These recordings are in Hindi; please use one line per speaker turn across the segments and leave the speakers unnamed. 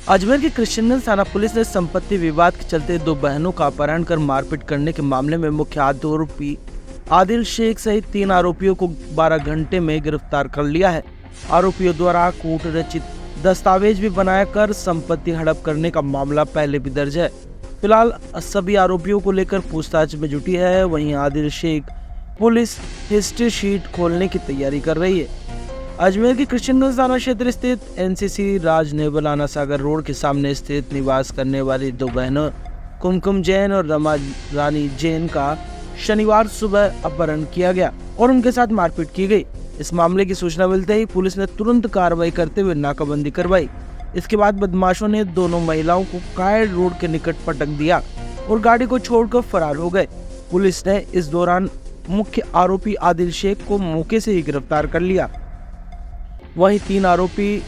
अजमेर की कृष्णगंज थाना पुलिस ने संपत्ति विवाद के चलते दो बहनों का अपहरण कर मारपीट करने के मामले में मुख्य आरोपी आदिल शेख सहित 3 आरोपियों को 12 घंटे में गिरफ्तार कर लिया है। आरोपियों द्वारा कूट रचित दस्तावेज भी बनाकर संपत्ति हड़प करने का मामला पहले भी दर्ज है। फिलहाल सभी आरोपियों को लेकर पूछताछ में जुटी है। वहीं Adil Shaikh police history sheet खोलने की तैयारी कर रही है। अजमेर की कृष्णगंज थाना क्षेत्र स्थित एनसीसी राज नेवल आना सागर रोड के सामने स्थित निवास करने वाली दो बहनों कुमकुम जैन और रमा रानी जैन का शनिवार सुबह अपहरण किया गया और उनके साथ मारपीट की गई। इस मामले की सूचना मिलते ही पुलिस ने तुरंत कार्रवाई करते हुए नाकाबंदी करवाई। इसके बाद बदमाशों ने दोनों महिलाओं को कायड़ रोड के निकट पटक दिया और गाड़ी को छोड़कर फरार हो गए। पुलिस ने इस दौरान मुख्य आरोपी आदिल शेख को मौके से ही गिरफ्तार कर लिया। वहीं 3 आरोपी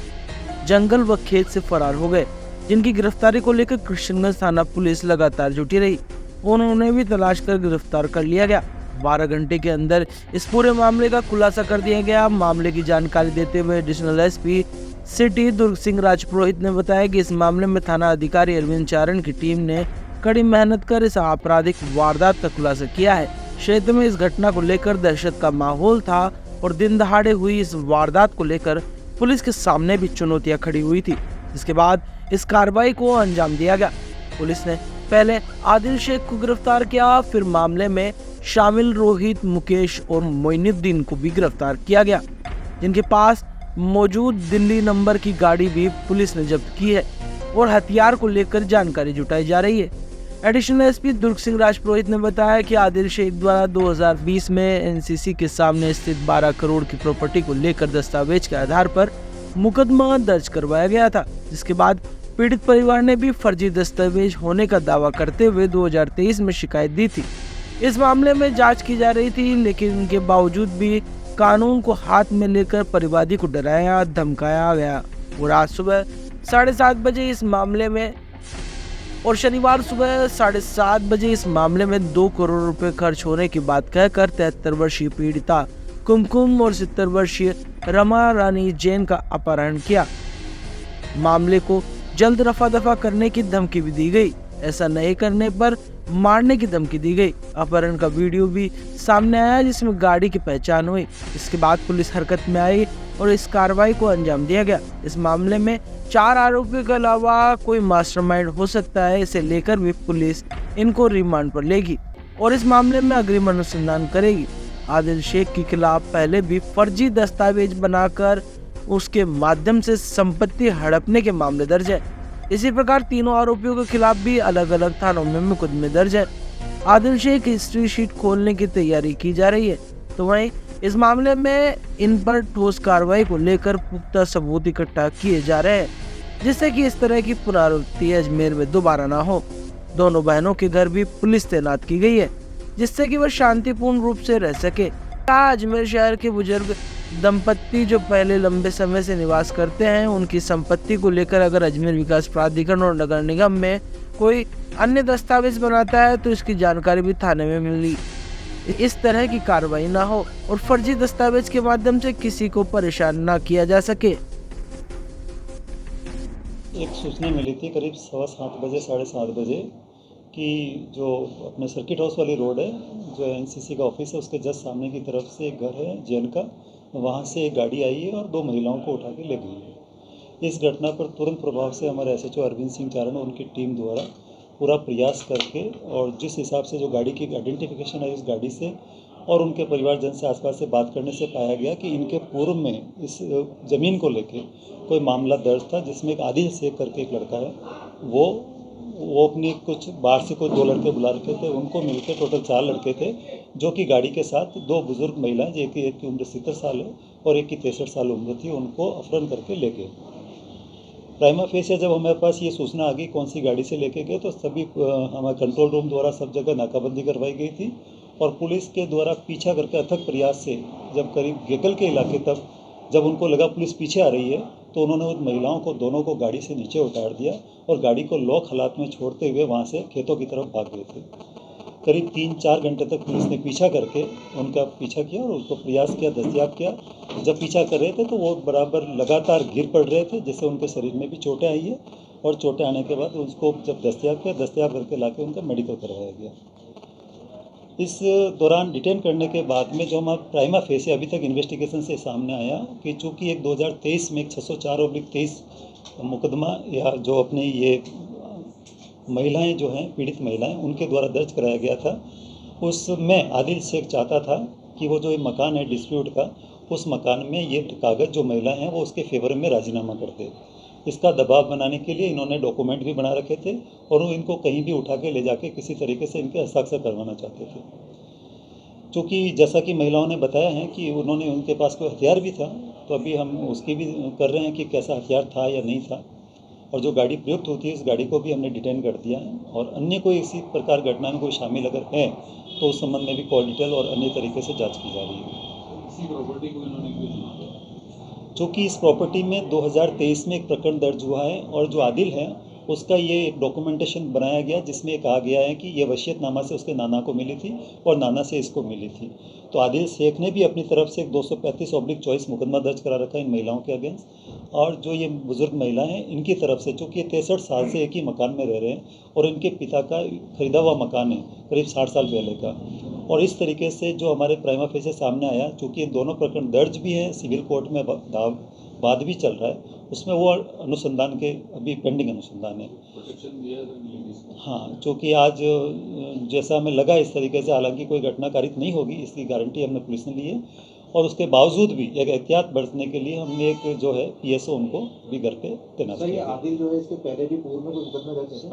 जंगल व खेत से फरार हो गए, जिनकी गिरफ्तारी को लेकर कृष्णगंज थाना पुलिस लगातार जुटी रही। उन्होंने भी तलाश कर गिरफ्तार कर लिया गया। 12 घंटे के अंदर इस पूरे मामले का खुलासा कर दिया गया। मामले की जानकारी देते हुए एडिशनल एसपी सिटी दुर्ग सिंह राजपुरोहित ने बताया कि इस मामले में थाना अधिकारी अरविंद चारण की टीम ने कड़ी मेहनत कर इस आपराधिक वारदात का खुलासा किया है। क्षेत्र में इस घटना को लेकर दहशत का माहौल था और दिन दहाड़े हुई इस वारदात को लेकर पुलिस के सामने भी चुनौतियां खड़ी हुई थी। इसके बाद इस कार्रवाई को अंजाम दिया गया। पुलिस ने पहले आदिल शेख को गिरफ्तार किया, फिर मामले में शामिल रोहित, मुकेश और मोइनुद्दीन को भी गिरफ्तार किया गया, जिनके पास मौजूद दिल्ली नंबर की गाड़ी भी पुलिस ने जब्त की है और हथियार को लेकर जानकारी जुटाई जा रही है। एडिशनल एसपी दुर्ग सिंह राजपुरोहित ने बताया कि आदिल शेख द्वारा 2020 में एनसीसी के सामने स्थित 12 करोड़ की प्रॉपर्टी को लेकर दस्तावेज के आधार पर मुकदमा दर्ज करवाया गया था, जिसके बाद पीड़ित परिवार ने भी फर्जी दस्तावेज होने का दावा करते हुए 2023 में शिकायत दी थी। इस मामले में जांच की जा रही थी, लेकिन उनके बावजूद भी कानून को हाथ में लेकर परिवादी को डराया धमकाया गया और आज सुबह 7:30 बजे इस मामले में और शनिवार सुबह 7:30 बजे इस मामले में 2 करोड़ रुपए खर्च होने की बात कहकर 73 वर्षीय पीड़िता कुमकुम और 70 वर्षीय रमा रानी जैन का अपहरण किया। मामले को जल्द रफा दफा करने की धमकी भी दी गई। ऐसा नहीं करने पर मारने की धमकी दी गई। अपहरण का वीडियो भी सामने आया, जिसमें गाड़ी की पहचान हुई। इसके बाद पुलिस हरकत में आई और इस कार्रवाई को अंजाम दिया गया। इस मामले में 4 आरोपियों के अलावा कोई मास्टरमाइंड हो सकता है, इसे लेकर भी पुलिस इनको रिमांड पर लेगी और इस मामले में अग्रिम अनुसंधान करेगी। आदिल शेख के खिलाफ पहले भी फर्जी दस्तावेज बनाकर उसके माध्यम से संपत्ति हड़पने के मामले दर्ज है। इसी प्रकार तीनों आरोपियों के खिलाफ भी अलग अलग थानों में मुकदमे दर्ज है। आदिल शेख हिस्ट्री शीट खोलने की तैयारी की जा रही है, तो वहीं इस मामले में इन पर ठोस कार्रवाई को लेकर पुख्ता सबूत इकट्ठा किए जा रहे हैं, जिससे कि इस तरह की पुनरावृत्ति अजमेर में दोबारा ना हो। दोनों बहनों के घर भी पुलिस तैनात की गई है, जिससे कि वह शांतिपूर्ण रूप से रह सके। अजमेर शहर के बुजुर्ग दंपत्ति जो पहले लंबे समय से निवास करते हैं, उनकी संपत्ति को लेकर अगर अजमेर विकास प्राधिकरण और नगर निगम में कोई अन्य दस्तावेज बनाता है तो इसकी जानकारी भी थाने में मिली। इस तरह की कार्रवाई ना हो और फर्जी दस्तावेज के माध्यम से किसी को परेशान ना किया जा सके।
एक सूचना मिली थी करीब 7:15 बजे 7:30 बजे कि जो अपने सर्किट हाउस वाली रोड है, जो एनसीसी का ऑफिस है, उसके जस्ट सामने की तरफ से एक घर है जैन का, वहाँ से एक गाड़ी आई है और 2 महिलाओं को उठा के ले गई है। इस घटना पर तुरंत प्रभाव से हमारे एसएचओ अरविंद सिंह चारण और उनकी टीम द्वारा पूरा प्रयास करके और जिस हिसाब से जो गाड़ी की आइडेंटिफिकेशन है उस गाड़ी से और उनके परिवारजन से आसपास से बात करने से पाया गया कि इनके पूर्व में इस ज़मीन को लेके कोई मामला दर्ज था, जिसमें एक आदिल शेख करके एक लड़का है, वो अपनी कुछ बाहर से कोई 2 लड़के बुला रखे थे, उनको मिलकर टोटल 4 लड़के थे, जो कि गाड़ी के साथ 2 बुजुर्ग महिलाएं, एक की उम्र 70 साल है और एक की 63 साल उम्र थी, उनको अपहरण करके ले गए। प्राइमा फेसिया जब हमारे पास ये सूचना आ गई कौन सी गाड़ी से लेके गए, तो सभी हमारे कंट्रोल रूम द्वारा सब जगह नाकाबंदी करवाई गई थी और पुलिस के द्वारा पीछा करके अथक प्रयास से जब करीब गेकल के इलाके तक जब उनको लगा पुलिस पीछे आ रही है, तो उन्होंने उन महिलाओं को दोनों को गाड़ी से नीचे उतार दिया और गाड़ी को लॉक हालात में छोड़ते हुए वहाँ से खेतों की तरफ भाग गए थे। करीब 3-4 घंटे तक पुलिस ने पीछा करके उनका पीछा किया और उसको प्रयास किया, दस्तयाब किया। जब पीछा कर रहे थे तो वो बराबर लगातार गिर पड़ रहे थे, जिससे उनके शरीर में भी चोटें आई है और चोटें आने के बाद उसको जब दस्तयाब करके लाके उनका मेडिकल करवाया गया। इस दौरान डिटेन करने के बाद में जो हमारा प्राइमा फेसी अभी तक इन्वेस्टिगेशन से सामने आया कि चूँकि एक 2023 में एक 604/23 मुकदमा या जो अपने ये महिलाएं जो हैं पीड़ित महिलाएं उनके द्वारा दर्ज कराया गया था, उसमें आदिल शेख चाहता था कि वो जो ये मकान है डिस्प्यूट का, उस मकान में ये कागज़ जो महिलाएं हैं वो उसके फेवर में राजीनामा कर दे। इसका दबाव बनाने के लिए इन्होंने डॉक्यूमेंट भी बना रखे थे और वो इनको कहीं भी उठा के ले जाके किसी तरीके से इनके हस्ताक्षर करवाना चाहते थे। चूँकि जैसा कि महिलाओं ने बताया है कि उनके पास कोई हथियार भी था, तो अभी हम उसकी भी कर रहे हैं कि कैसा हथियार था या नहीं था, और जो गाड़ी प्रयुक्त होती है उस गाड़ी को भी हमने डिटेन कर दिया है, और अन्य कोई इसी प्रकार घटना में कोई शामिल अगर है तो उस संबंध में भी कॉल डिटेल और अन्य तरीके से जांच की जा रही है।
इसी प्रॉपर्टी को इन्होंने क्यों चुना?
चूँकि इस प्रॉपर्टी में 2023 में एक प्रकरण दर्ज हुआ है और जो आदिल है उसका ये एक डॉक्यूमेंटेशन बनाया गया जिसमें ये कहा गया है कि ये वसीयतनामा से उसके नाना को मिली थी और नाना से इसको मिली थी। तो आदिल शेख ने भी अपनी तरफ से एक 235/24 मुकदमा दर्ज करा रखा है इन महिलाओं के अगेंस्ट, और जो ये बुज़ुर्ग महिलाएं हैं इनकी तरफ से, चूँकि ये 63 साल से एक ही मकान में रह रहे हैं और इनके पिता का खरीदा हुआ मकान है करीब 60 साल पहले का, और इस तरीके से जो हमारे प्राइमा फेसी सामने आया, चूँकि इन दोनों प्रकरण दर्ज भी हैं, सिविल कोर्ट में वाद भी चल रहा है, उसमें वो अनुसंधान के अभी पेंडिंग अनुसंधान है।
प्रोटेक्शन दिया लेडीज को?
हाँ, चूँकि आज जैसा हमें लगा इस तरीके से, हालांकि कोई घटना कारित नहीं होगी इसकी गारंटी हमने पुलिस ने ली है, और उसके बावजूद भी एक एहतियात बरतने के लिए हमने एक जो है PSO उनको भी घर पे तैनात
सर, ये
किया।
आदिल जो है इसके पहले भी पूर्व में कोई मुकदमे दर्ज है?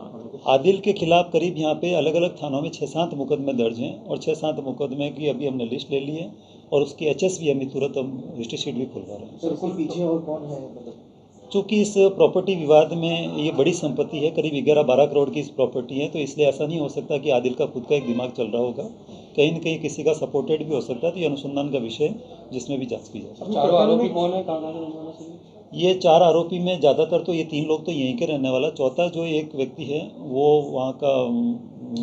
आदिल के खिलाफ करीब यहाँ पे अलग अलग थानों में 6-7 मुकदमे दर्ज हैं, और 6-7 मुकदमे की अभी हमने लिस्ट ले ली है, और उसकी HS भी हमें तुरंत हम हिस्ट्री शीट भी खुलवा रहे हैं।
सर, इसके पीछे और कौन है मतलब?
चूँकि इस प्रॉपर्टी विवाद में ये बड़ी संपत्ति है, करीब 11-12 करोड़ की इस प्रॉपर्टी है, तो इसलिए ऐसा नहीं हो सकता कि आदिल का खुद का एक दिमाग चल रहा होगा, कहीं न कहीं किसी का सपोर्टेड भी हो सकता है। तो ये अनुसंधान का विषय है जिसमें भी जांच की जाए।
चारों आरोपी कौन है, कहाँ से रहने वाला सर?
ये 4 आरोपी में ज़्यादातर तो ये 3 लोग तो यहीं के रहने वाला, चौथा जो एक व्यक्ति है वो वहाँ का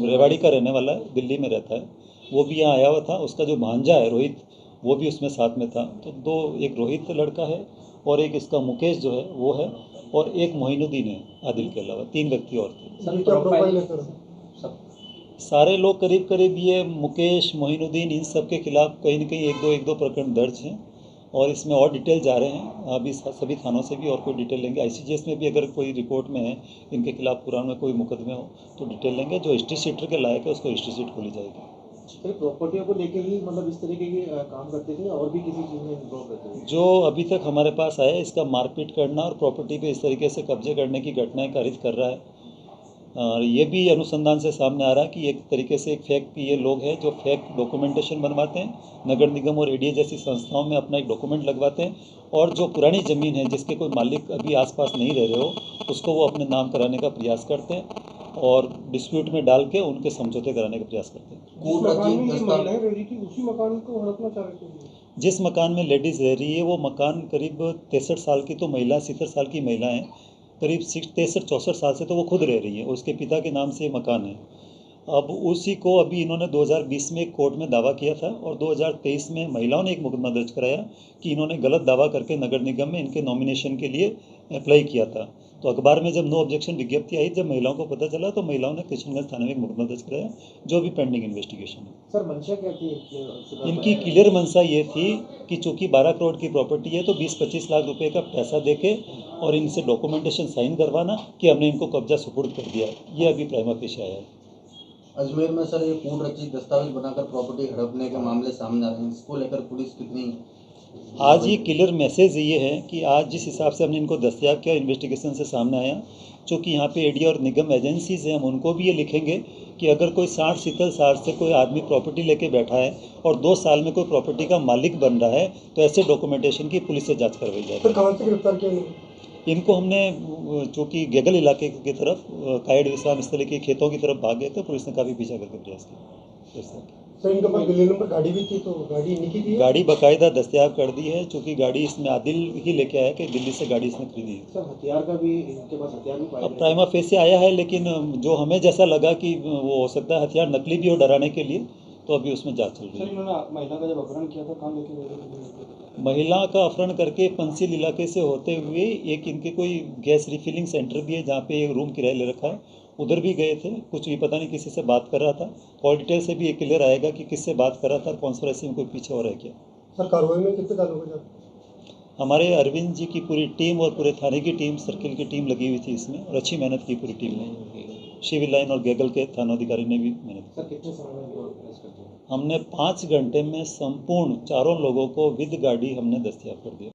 रेवाड़ी का रहने वाला है, दिल्ली में रहता है, वो भी यहाँ आया हुआ था। उसका जो भांजा है रोहित, वो भी उसमें साथ में था। तो एक रोहित लड़का है और एक इसका मुकेश जो है वो है, और एक मोइनुद्दीन है आदिल के अलावा, 3 व्यक्ति और थे।
सर, प्रोफाइल है सर?
सारे लोग करीब करीब ये मुकेश, मोइनुद्दीन, इन सब के खिलाफ कहीं न कहीं एक दो प्रकरण दर्ज हैं, और इसमें और डिटेल जा रहे हैं। अभी सभी थानों से भी और कोई डिटेल लेंगे। ICGS में भी अगर कोई रिपोर्ट में है इनके खिलाफ पुराने में कोई मुकदमे हो तो डिटेल लेंगे। जो हिस्ट्री शीटर के लायक है उसको हिस्ट्री शीट खोली जाएगी।
सर, प्रॉपर्टियों को लेके ही मतलब इस तरीके के काम करते थे और भी किसी चीज़ में इन्वॉल्व रहते थे?
जो अभी तक हमारे पास आया इसका मारपीट करना और प्रॉपर्टी पे इस तरीके से कब्जे करने की घटनाएं कारित कर रहा है। और ये भी अनुसंधान से सामने आ रहा है कि एक तरीके से एक फेक ये लोग हैं जो फेक डॉक्यूमेंटेशन बनवाते हैं, नगर निगम और ADA जैसी संस्थाओं में अपना एक डॉक्यूमेंट लगवाते हैं, और जो पुरानी ज़मीन है जिसके कोई मालिक अभी आसपास नहीं रह रहे हो उसको वो अपने नाम कराने का प्रयास करते हैं, और डिस्प्यूट में डाल के उनके समझौते कराने का प्रयास करते हैं।
उसी मकान को हड़पना चाह रहे थे?
जिस मकान में लेडीज़ रह रही है वो मकान करीब 63 साल की तो महिला, 70 साल की महिला है, करीब 63-64 साल से तो वो खुद रह रही है, उसके पिता के नाम से ये मकान है। अब उसी को अभी इन्होंने 2020 में एक कोर्ट में दावा किया था, और 2023 में महिलाओं ने एक मुकदमा दर्ज कराया कि इन्होंने गलत दावा करके नगर निगम में इनके नॉमिनेशन के लिए अप्लाई किया था। तो अखबार में जब नो ऑब्जेक्शन विज्ञप्ति आई, जब महिलाओं को पता चला, तो महिलाओं ने किशनगंज थाने में एक मुकदमा दर्ज कराया, जो भी पेंडिंग इन्वेस्टिगेशन है।
सर, मंशा क्या थी
इनकी क्लियर मंशा ये थी कि चूँकि 12 करोड़ की प्रॉपर्टी है तो 20-25 लाख रुपए का पैसा देके और इनसे डॉक्यूमेंटेशन साइन करवाना कि हमने इनको कब्जा सुपुर्द कर दिया है। ये अभी प्राइमा फेसी आया है।
अजमेर में सर ये कूट रचित दस्तावेज बनाकर प्रॉपर्टी हड़पने के मामले सामने आ रहे हैं, इसको लेकर पुलिस कितनी?
आज ये क्लियर मैसेज ये है कि आज जिस हिसाब से हमने इनको दस्तयाब किया, इन्वेस्टिगेशन से सामने आया, चूँकि यहाँ पे ADA और निगम एजेंसीज हैं, हम उनको भी ये लिखेंगे कि अगर कोई 60-70 साल से कोई आदमी प्रॉपर्टी लेके बैठा है और 2 साल में कोई प्रॉपर्टी का मालिक बन रहा है तो ऐसे डॉक्यूमेंटेशन की पुलिस से जांच करवाई जाएगी।
कहाँ से गिरफ्तार किया?
इनको हमने चूँकि गेगल इलाके की तरफ कायड़ विश्राम स्थली के खेतों की तरफ भाग गए थे, पुलिस ने काफ़ी पीछा करके प्रयास किया।
सर, इनके पास दिल्ली नंबर गाड़ी भी थी, तो गाड़ी इन्हीं की थी?
गाड़ी बाकायदा दस्तयाब कर दी है, चूँकि गाड़ी इसमें आदिल ही लेके आया कि दिल्ली से गाड़ी इसने खरीदी है।
सर, हथियार का भी इनके पास हथियार भी पाया
अब प्राइमा फेसी आया है, लेकिन जो हमें जैसा लगा कि वो हो सकता है हथियार नकली भी हो डराने के लिए, तो अभी उसमें जांच चल रही
सर
है।
इन्होंने महिला का जब अपहरण किया था कहाँ लेके गए थे?
महिला का अपहरण करके पंचशील इलाके से होते हुए एक इनके कोई गैस रिफिलिंग सेंटर भी है जहाँ पे एक रूम किराए ले रखा है, उधर भी गए थे। कुछ भी पता नहीं किसी से बात कर रहा था। और डिटेल से भी ये क्लियर आएगा कि किससे बात कर रहा था, कॉन्स्पिरेसी में कोई पीछे और है क्या।
सर कार्रवाई में कितने लोग हैं?
हमारे अरविंद जी की पूरी टीम और पूरे थाने की टीम, सर्किल की टीम लगी हुई थी इसमें, और अच्छी मेहनत की पूरी टीम ने। सिविल लाइन और गैगल के थानाधिकारी ने भी मेहनत की।
सर कितने समय में इनको अरेस्ट करते हैं?
हमने 5 घंटे में संपूर्ण चारों लोगों को विद गाड़ी हमने दस्तयाब कर दिया।